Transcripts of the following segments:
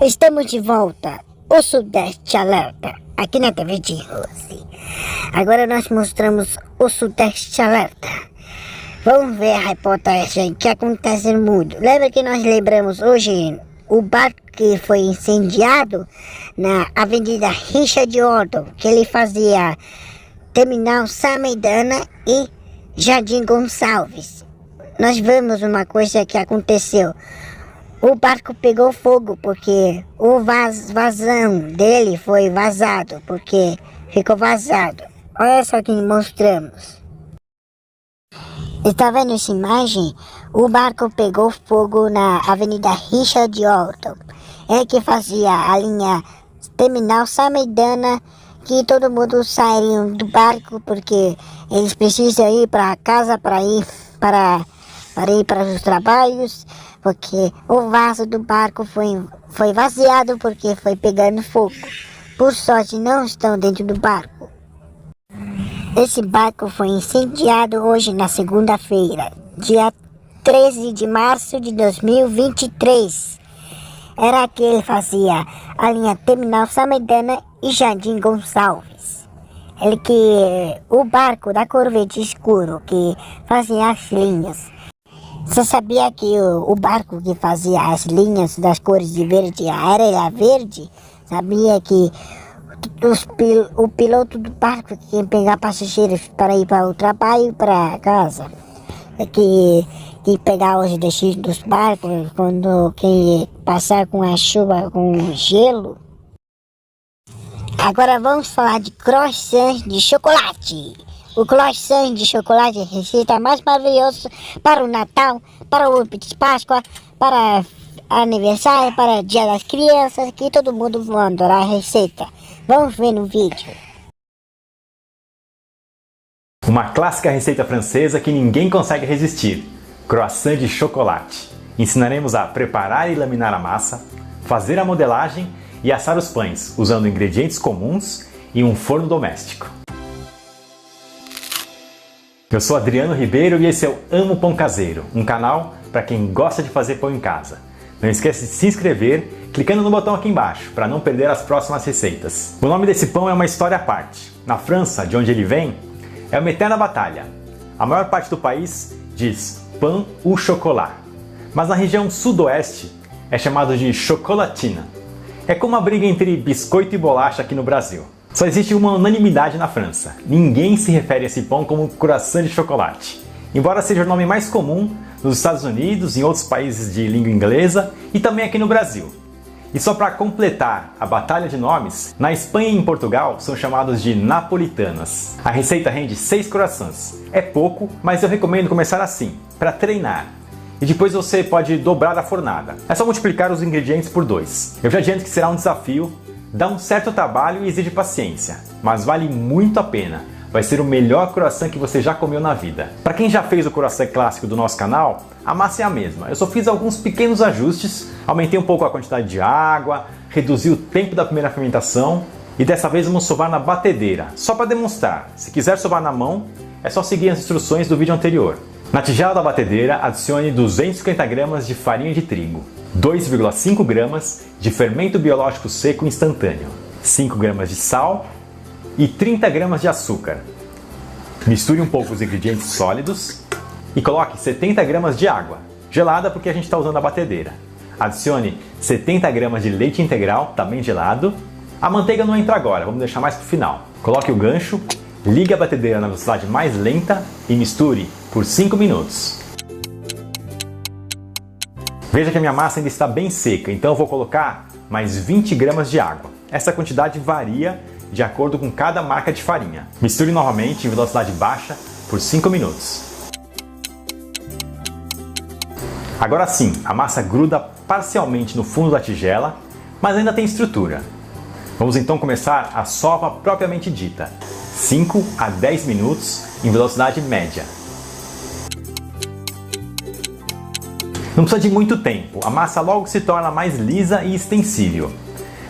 Estamos de volta, o Sudeste Alerta, aqui na TV de Rose. Agora nós mostramos o Sudeste Alerta. Vamos ver a reportagem que acontece no mundo. Lembra que nós lembramos hoje o barco que foi incendiado na Avenida Richard Horton, que ele fazia Terminal Samidana e Jardim Gonçalves. Nós vemos uma coisa que aconteceu. O barco pegou fogo porque o vazão dele foi vazado, porque ficou vazado. Olha só que mostramos. Está vendo essa imagem? O barco pegou fogo na Avenida Richard Horton. É que fazia a linha Terminal Samidana, que todo mundo sairia do barco porque eles precisam ir para casa para ir para os trabalhos, porque o vaso do barco foi vaziado porque foi pegando fogo. Por sorte não estão dentro do barco. Esse barco foi incendiado hoje na segunda-feira, dia 13 de março de 2023. Era que ele fazia a linha Terminal Samidana e Jardim Gonçalves. O barco da Corvette Escuro que fazia as linhas. Você sabia que o barco que fazia as linhas das cores de verde, a areia verde, sabia que o piloto do barco que ia pegar passageiros para ir para o trabalho e para casa, que pegar os destinos dos barcos quando quem passar com a chuva, com gelo. Agora vamos falar de croissant de chocolate. O croissant de chocolate é a receita mais maravilhosa para o Natal, para o ovo de Páscoa, para aniversário, para o Dia das Crianças, que todo mundo vai adorar a receita. Vamos ver no vídeo. Uma clássica receita francesa que ninguém consegue resistir. Croissant de chocolate. Ensinaremos a preparar e laminar a massa, fazer a modelagem e assar os pães, usando ingredientes comuns e um forno doméstico. Eu sou Adriano Ribeiro e esse é o Amo Pão Caseiro, um canal para quem gosta de fazer pão em casa. Não esqueça de se inscrever clicando no botão aqui embaixo para não perder as próximas receitas. O nome desse pão é uma história à parte. Na França, de onde ele vem, é uma eterna batalha. A maior parte do país diz pain au chocolat, mas na região sudoeste é chamado de chocolatine. É como a briga entre biscoito e bolacha aqui no Brasil. Só existe uma unanimidade na França. Ninguém se refere a esse pão como croissant de chocolate. Embora seja o nome mais comum nos Estados Unidos, em outros países de língua inglesa e também aqui no Brasil. E só para completar a batalha de nomes, na Espanha e em Portugal são chamados de napolitanas. A receita rende 6 croissants. É pouco, mas eu recomendo começar assim, para treinar. E depois você pode dobrar a fornada. É só multiplicar os ingredientes por 2. Eu já adianto que será um desafio, dá um certo trabalho e exige paciência, mas vale muito a pena. Vai ser o melhor croissant que você já comeu na vida. Para quem já fez o croissant clássico do nosso canal, a massa é a mesma. Eu só fiz alguns pequenos ajustes, aumentei um pouco a quantidade de água, reduzi o tempo da primeira fermentação e dessa vez vamos sovar na batedeira, só para demonstrar. Se quiser sovar na mão, é só seguir as instruções do vídeo anterior. Na tigela da batedeira, adicione 250 gramas de farinha de trigo, 2,5 gramas de fermento biológico seco instantâneo, 5 gramas de sal e 30 gramas de açúcar. Misture um pouco os ingredientes sólidos e coloque 70 gramas de água, gelada porque a gente está usando a batedeira. Adicione 70 gramas de leite integral, também gelado. A manteiga não entra agora, vamos deixar mais para o final. Coloque o gancho, ligue a batedeira na velocidade mais lenta e misture por 5 minutos. Veja que a minha massa ainda está bem seca, então eu vou colocar mais 20 gramas de água. Essa quantidade varia de acordo com cada marca de farinha. Misture novamente em velocidade baixa por 5 minutos. Agora sim, a massa gruda parcialmente no fundo da tigela, mas ainda tem estrutura. Vamos então começar a sova propriamente dita. 5 a 10 minutos em velocidade média. Não precisa de muito tempo, a massa logo se torna mais lisa e extensível.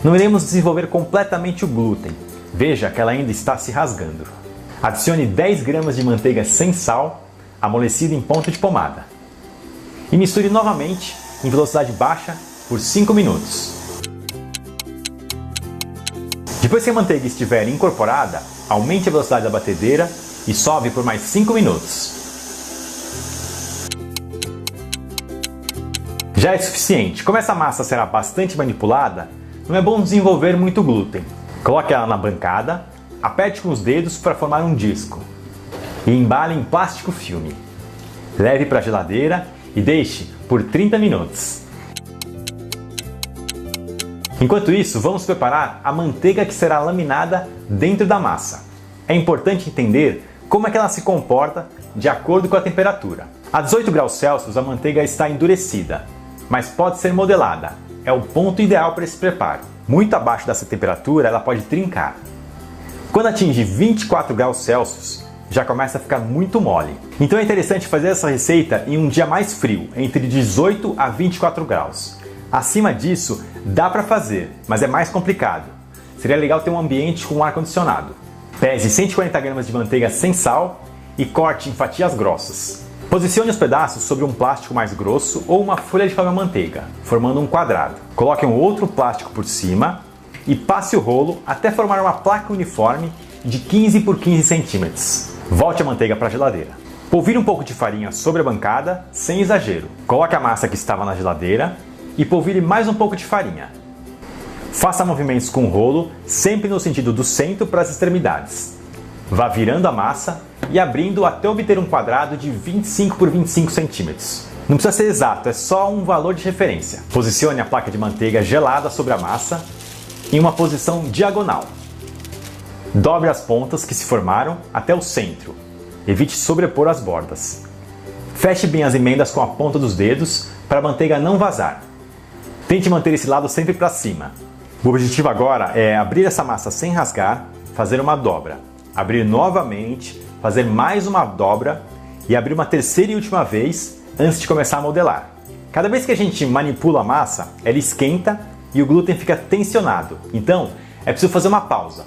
Não iremos desenvolver completamente o glúten. Veja que ela ainda está se rasgando. Adicione 10 gramas de manteiga sem sal, amolecida em ponto de pomada. E misture novamente em velocidade baixa por 5 minutos. Depois que a manteiga estiver incorporada, aumente a velocidade da batedeira e sove por mais 5 minutos. Já é suficiente. Como essa massa será bastante manipulada, não é bom desenvolver muito glúten. Coloque ela na bancada, aperte com os dedos para formar um disco e embale em plástico filme. Leve para a geladeira e deixe por 30 minutos. Enquanto isso, vamos preparar a manteiga que será laminada dentro da massa. É importante entender como é que ela se comporta de acordo com a temperatura. A 18 graus Celsius a manteiga está endurecida, mas pode ser modelada. É o ponto ideal para esse preparo. Muito abaixo dessa temperatura ela pode trincar. Quando atinge 24 graus Celsius, já começa a ficar muito mole. Então é interessante fazer essa receita em um dia mais frio, entre 18 a 24 graus. Acima disso, dá para fazer, mas é mais complicado. Seria legal ter um ambiente com ar-condicionado. Pese 140 gramas de manteiga sem sal e corte em fatias grossas. Posicione os pedaços sobre um plástico mais grosso ou uma folha de papel manteiga, formando um quadrado. Coloque um outro plástico por cima e passe o rolo até formar uma placa uniforme de 15 por 15 centímetros. Volte a manteiga para a geladeira. Polvilhe um pouco de farinha sobre a bancada, sem exagero. Coloque a massa que estava na geladeira e polvilhe mais um pouco de farinha. Faça movimentos com o rolo, sempre no sentido do centro para as extremidades. Vá virando a massa e abrindo até obter um quadrado de 25 por 25 centímetros. Não precisa ser exato, é só um valor de referência. Posicione a placa de manteiga gelada sobre a massa em uma posição diagonal. Dobre as pontas que se formaram até o centro. Evite sobrepor as bordas. Feche bem as emendas com a ponta dos dedos para a manteiga não vazar. Tente manter esse lado sempre para cima. O objetivo agora é abrir essa massa sem rasgar, fazer uma dobra. Abrir novamente, fazer mais uma dobra e abrir uma terceira e última vez antes de começar a modelar. Cada vez que a gente manipula a massa, ela esquenta e o glúten fica tensionado. Então, é preciso fazer uma pausa.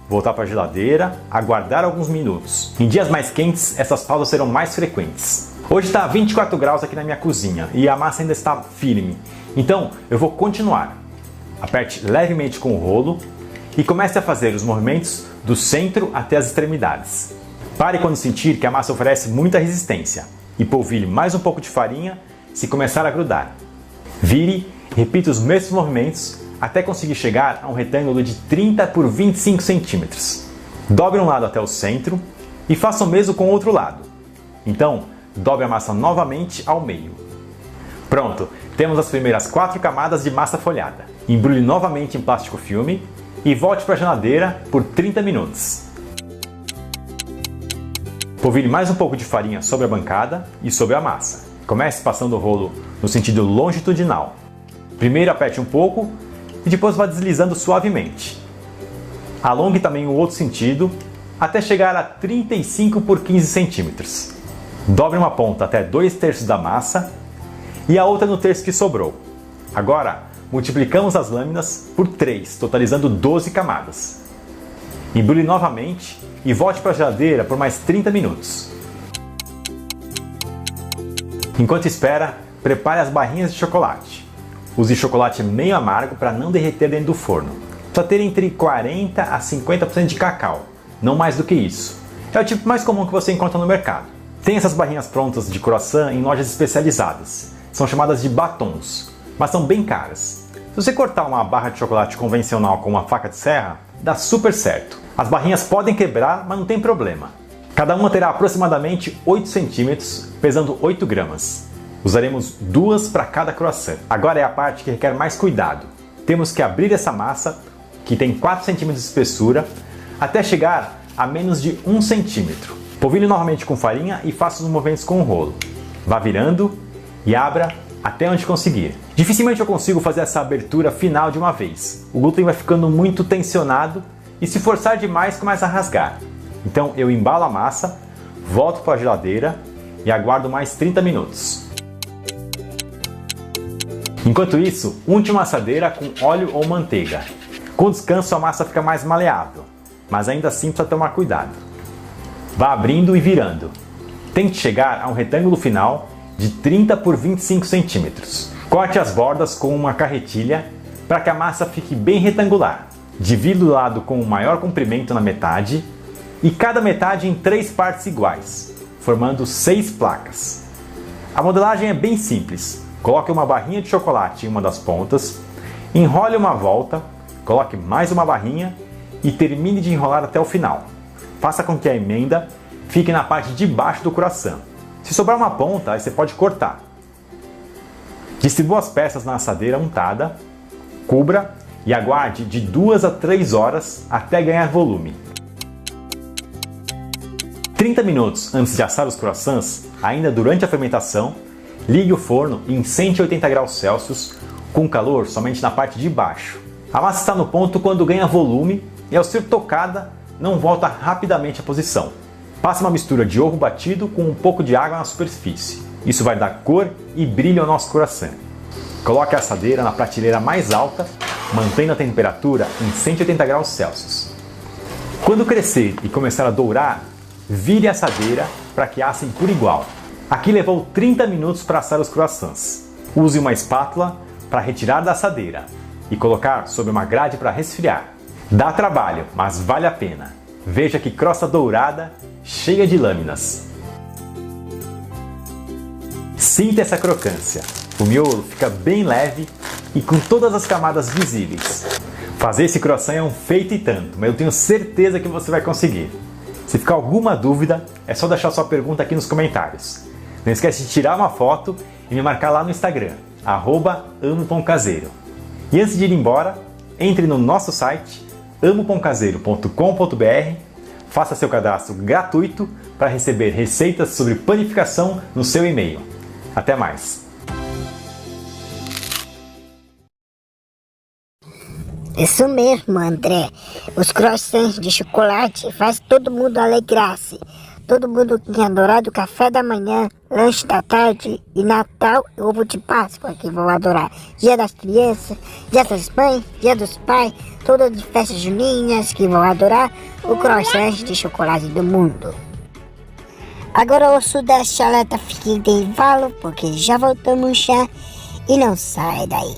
Voltar para a geladeira, aguardar alguns minutos. Em dias mais quentes, essas pausas serão mais frequentes. Hoje está 24 graus aqui na minha cozinha e a massa ainda está firme. Então, eu vou continuar. Aperte levemente com o rolo e comece a fazer os movimentos do centro até as extremidades. Pare quando sentir que a massa oferece muita resistência e polvilhe mais um pouco de farinha se começar a grudar. Vire e repita os mesmos movimentos até conseguir chegar a um retângulo de 30 por 25 centímetros. Dobre um lado até o centro e faça o mesmo com o outro lado. Então, dobre a massa novamente ao meio. Pronto, temos as primeiras 4 camadas de massa folhada. Embrulhe novamente em plástico filme e volte para a geladeira por 30 minutos. Polvilhe mais um pouco de farinha sobre a bancada e sobre a massa. Comece passando o rolo no sentido longitudinal. Primeiro aperte um pouco e depois vá deslizando suavemente. Alongue também o outro sentido até chegar a 35 por 15 centímetros. Dobre uma ponta até 2/3 da massa e a outra no terço que sobrou. Agora, multiplicamos as lâminas por 3, totalizando 12 camadas. Embrulhe novamente e volte para a geladeira por mais 30 minutos. Enquanto espera, prepare as barrinhas de chocolate. Use chocolate meio amargo para não derreter dentro do forno. Precisa ter entre 40 a 50% de cacau, não mais do que isso. É o tipo mais comum que você encontra no mercado. Tem essas barrinhas prontas de croissant em lojas especializadas. São chamadas de batons, mas são bem caras. Se você cortar uma barra de chocolate convencional com uma faca de serra, dá super certo. As barrinhas podem quebrar, mas não tem problema. Cada uma terá aproximadamente 8 centímetros, pesando 8 gramas. Usaremos 2 para cada croissant. Agora é a parte que requer mais cuidado. Temos que abrir essa massa, que tem 4 centímetros de espessura, até chegar a menos de 1 centímetro. Polvilhe novamente com farinha e faça os movimentos com o rolo. Vá virando e abra até onde conseguir. Dificilmente eu consigo fazer essa abertura final de uma vez. O glúten vai ficando muito tensionado e se forçar demais começa a rasgar. Então eu embalo a massa, volto para a geladeira e aguardo mais 30 minutos. Enquanto isso, unte uma assadeira com óleo ou manteiga. Com descanso a massa fica mais maleável, mas ainda assim precisa tomar cuidado. Vá abrindo e virando. Tente chegar a um retângulo final de 30 por 25 centímetros. Corte as bordas com uma carretilha para que a massa fique bem retangular. Divida o lado com o maior comprimento na metade e cada metade em 3 partes iguais, formando 6 placas. A modelagem é bem simples. Coloque uma barrinha de chocolate em uma das pontas, enrole uma volta, coloque mais uma barrinha e termine de enrolar até o final. Faça com que a emenda fique na parte de baixo do croissant. Se sobrar uma ponta, aí você pode cortar. Distribua as peças na assadeira untada, cubra e aguarde de 2 a 3 horas até ganhar volume. 30 minutos antes de assar os croissants, ainda durante a fermentação, ligue o forno em 180 graus Celsius com calor somente na parte de baixo. A massa está no ponto quando ganha volume e, ao ser tocada, não volta rapidamente à posição. Passe uma mistura de ovo batido com um pouco de água na superfície. Isso vai dar cor e brilho ao nosso croissant. Coloque a assadeira na prateleira mais alta, mantendo a temperatura em 180 graus Celsius. Quando crescer e começar a dourar, vire a assadeira para que assem por igual. Aqui levou 30 minutos para assar os croissants. Use uma espátula para retirar da assadeira e colocar sobre uma grade para resfriar. Dá trabalho, mas vale a pena. Veja que crosta dourada, cheia de lâminas. Sinta essa crocância. O miolo fica bem leve e com todas as camadas visíveis. Fazer esse croissant é um feito e tanto, mas eu tenho certeza que você vai conseguir. Se ficar alguma dúvida, é só deixar sua pergunta aqui nos comentários. Não esquece de tirar uma foto e me marcar lá no Instagram, @amopãocaseiro. E antes de ir embora, entre no nosso site, amopãocaseiro.com.br, faça seu cadastro gratuito para receber receitas sobre panificação no seu e-mail. Até mais! Isso mesmo, André. Os croissants de chocolate faz todo mundo alegrar-se. Todo mundo tem adorado o café da manhã, lanche da tarde e Natal e ovo de Páscoa, que vão adorar. Dia das crianças, dia das mães, dia dos pais, todas as festas juninas que vão adorar o croissant de chocolate do mundo. Agora o Sudeste Alerta fica em intervalo, porque já voltamos já e não sai daí.